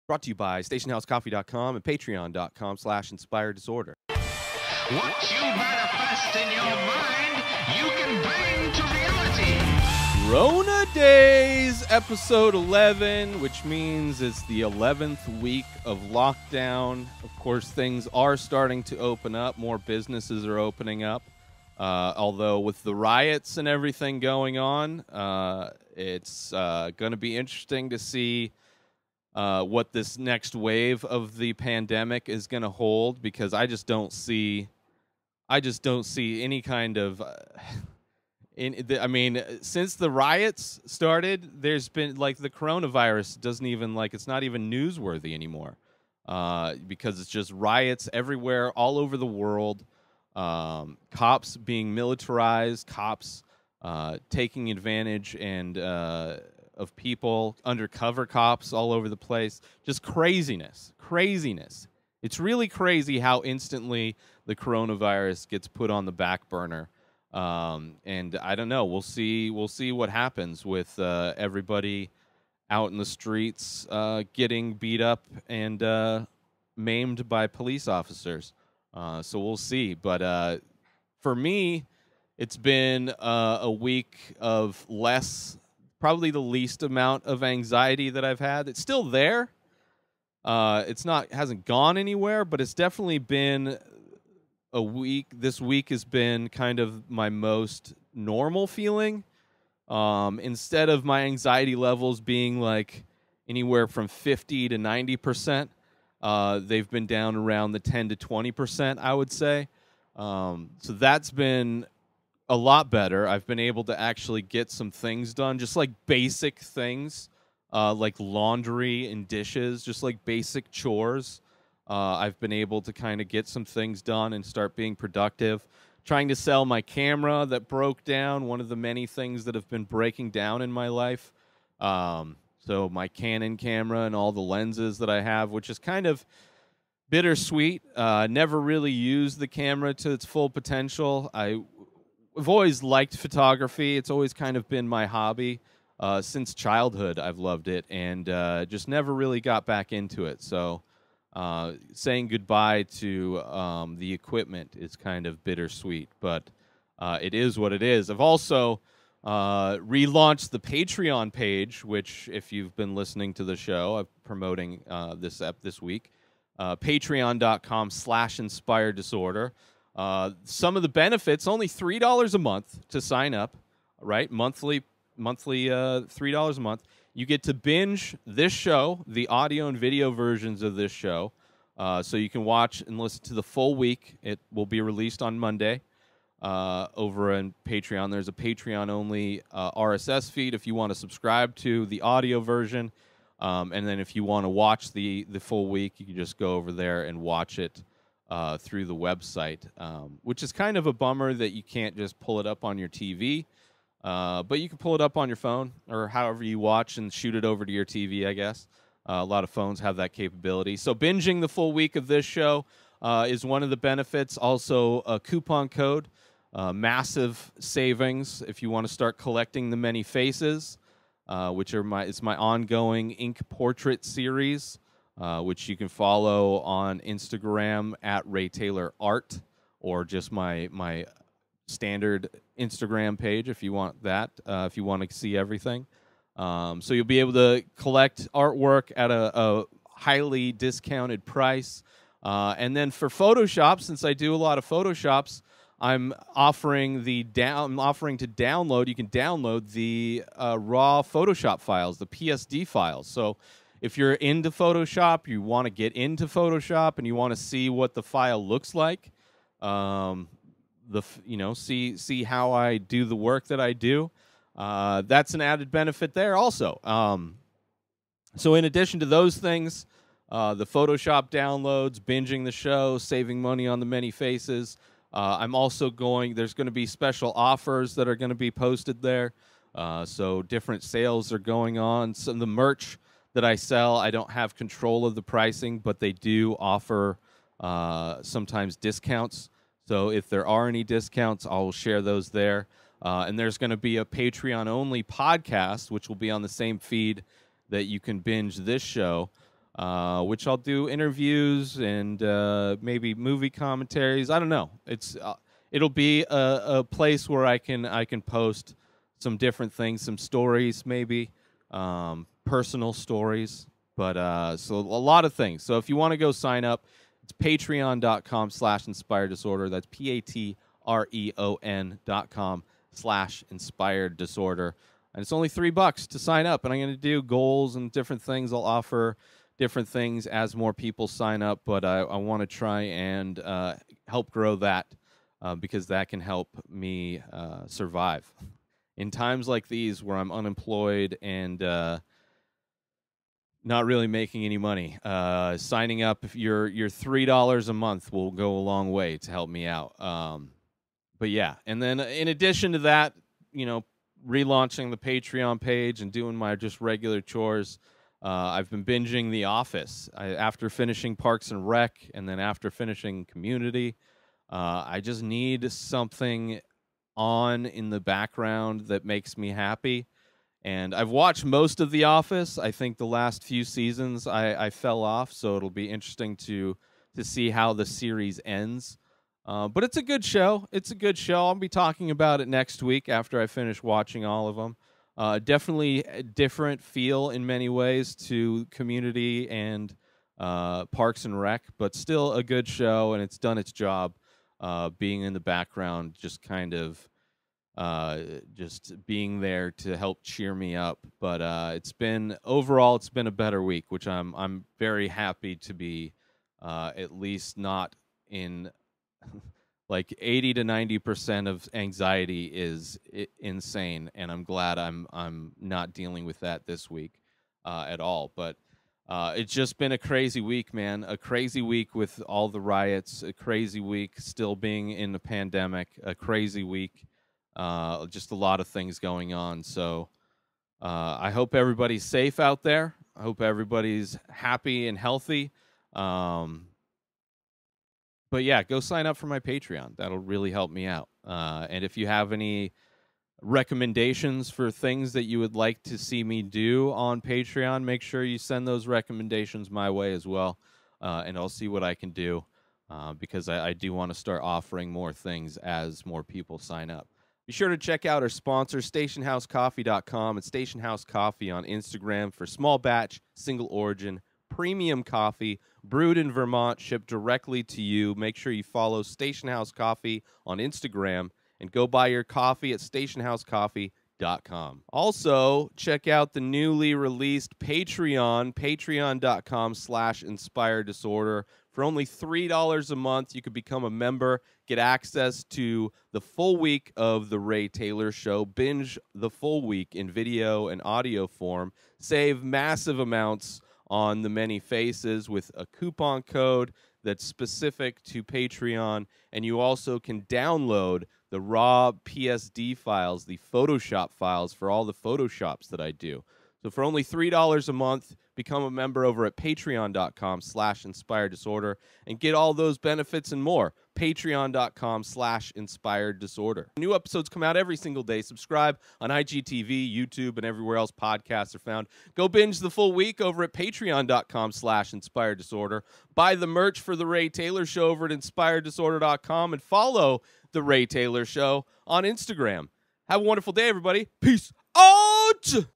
Brought to you by stationhousecoffee.com and patreon.com/inspireddisorder. What you manifest in your mind, you can bring to reality. Rona Dayz, episode 11, which means it's the 11th week of lockdown. Of course, things are starting to open up. More businesses are opening up. Although with the riots and everything going on, it's going to be interesting to see what this next wave of the pandemic is going to hold, because I just don't see any kind of since the riots started, there's been like the coronavirus doesn't even it's not even newsworthy anymore, because it's just riots everywhere all over the world. Cops being militarized, cops taking advantage of people, undercover cops all over the place. Just craziness. It's really crazy how instantly the coronavirus gets put on the back burner. And I don't know. We'll see what happens with everybody out in the streets getting beat up and maimed by police officers. So we'll see. But for me, it's been a week of probably the least amount of anxiety that I've had. It's still there. Hasn't gone anywhere, but it's definitely been a week. This week has been kind of my most normal feeling. Instead of my anxiety levels being like anywhere from 50 to 90%, they've been down around the 10 to 20%, I would say. So that's been a lot better. I've been able to actually get some things done, just like basic things, like laundry and dishes, just like basic chores. I've been able to kind of get some things done and start being productive. Trying to sell my camera that broke down, one of the many things that have been breaking down in my life. So my Canon camera and all the lenses that I have, which is kind of bittersweet. Never really used the camera to its full potential. I've always liked photography. It's always kind of been my hobby. Since childhood, I've loved it, and just never really got back into it. So saying goodbye to the equipment is kind of bittersweet, but it is what it is. I've also relaunched the Patreon page, which, if you've been listening to the show, I'm promoting this week. Patreon.com/inspireddisorder. Some of the benefits, only $3 a month to sign up, right? Monthly $3 a month. You get to binge this show, the audio and video versions of this show, so you can watch and listen to the full week. It will be released on Monday over on Patreon. There's a Patreon-only RSS feed if you want to subscribe to the audio version, and then if you want to watch the full week, you can just go over there and watch it through the website, which is kind of a bummer that you can't just pull it up on your TV. But you can pull it up on your phone or however you watch and shoot it over to your TV, I guess. A lot of phones have that capability. So binging the full week of this show is one of the benefits. Also, a coupon code, massive savings if you want to start collecting the many faces, which are it's my ongoing ink portrait series, which you can follow on Instagram at Ray Taylor Art, or just my standard Instagram page if you want that, if you want to see everything. So you'll be able to collect artwork at a highly discounted price. And then for Photoshop, since I do a lot of Photoshops, I'm offering to download. You can download the raw Photoshop files, the PSD files. So if you're into Photoshop, you want to get into Photoshop, and you want to see what the file looks like, see how I do the work that I do. That's an added benefit there also. So in addition to those things, the Photoshop downloads, binging the show, saving money on the many faces, I'm also there's going to be special offers that are going to be posted there. So different sales are going on. Some of the merch that I sell, I don't have control of the pricing, but they do offer sometimes discounts. So if there are any discounts, I'll share those there. And there's going to be a Patreon-only podcast, which will be on the same feed that you can binge this show. which I'll do interviews and maybe movie commentaries. I don't know. It'll be a place where I can post some different things, some stories, maybe personal stories, but so a lot of things. So if you want to go sign up, it's patreon.com/inspired disorder. That's patreon.com/inspired disorder. And it's only $3 to sign up. And I'm going to do goals and different things. I'll offer different things as more people sign up. But I want to try and help grow that because that can help me survive. In times like these where I'm unemployed and not really making any money, signing up, if your $3 a month will go a long way to help me out. But yeah, and then in addition to that, relaunching the Patreon page and doing my just regular chores. I've been binging The Office. After finishing Parks and Rec and then after finishing Community, I just need something on in the background that makes me happy. And I've watched most of The Office. I think the last few seasons I fell off, so it'll be interesting to see how the series ends. But it's a good show. It's a good show. I'll be talking about it next week after I finish watching all of them. Definitely a different feel in many ways to Community and Parks and Rec, but still a good show, and it's done its job being in the background, just kind of just being there to help cheer me up. But overall it's been a better week, which I'm very happy to be at least not in. Like 80 to 90% of anxiety is insane, and I'm glad I'm not dealing with that this week at all. But it's just been a crazy week, man. A crazy week with all the riots. A crazy week still being in the pandemic. A crazy week. Just a lot of things going on. So I hope everybody's safe out there. I hope everybody's happy and healthy. But yeah, go sign up for my Patreon. That'll really help me out. And if you have any recommendations for things that you would like to see me do on Patreon, make sure you send those recommendations my way as well. And I'll see what I can do because I do want to start offering more things as more people sign up. Be sure to check out our sponsor, StationHouseCoffee.com and Station House Coffee on Instagram for small batch, single origin, premium coffee brewed in Vermont, shipped directly to you. Make sure you follow Station House Coffee on Instagram and go buy your coffee at stationhousecoffee.com. Also, check out the newly released Patreon, patreon.com/inspireddisorder. For only $3 a month, you could become a member, get access to the full week of The Ray Taylor Show, binge the full week in video and audio form, save massive amounts on the many faces with a coupon code that's specific to Patreon, and you also can download the raw PSD files, the Photoshop files for all the Photoshops that I do. So for only $3 a month, become a member over at patreon.com/inspireddisorder and get all those benefits and more. Patreon.com/inspireddisorder. New episodes come out every single day. Subscribe on IGTV, YouTube, and everywhere else podcasts are found. Go binge the full week over at patreon.com/inspireddisorder. Buy the merch for The Ray Taylor Show over at inspireddisorder.com and follow The Ray Taylor Show on Instagram. Have a wonderful day, everybody. Peace out!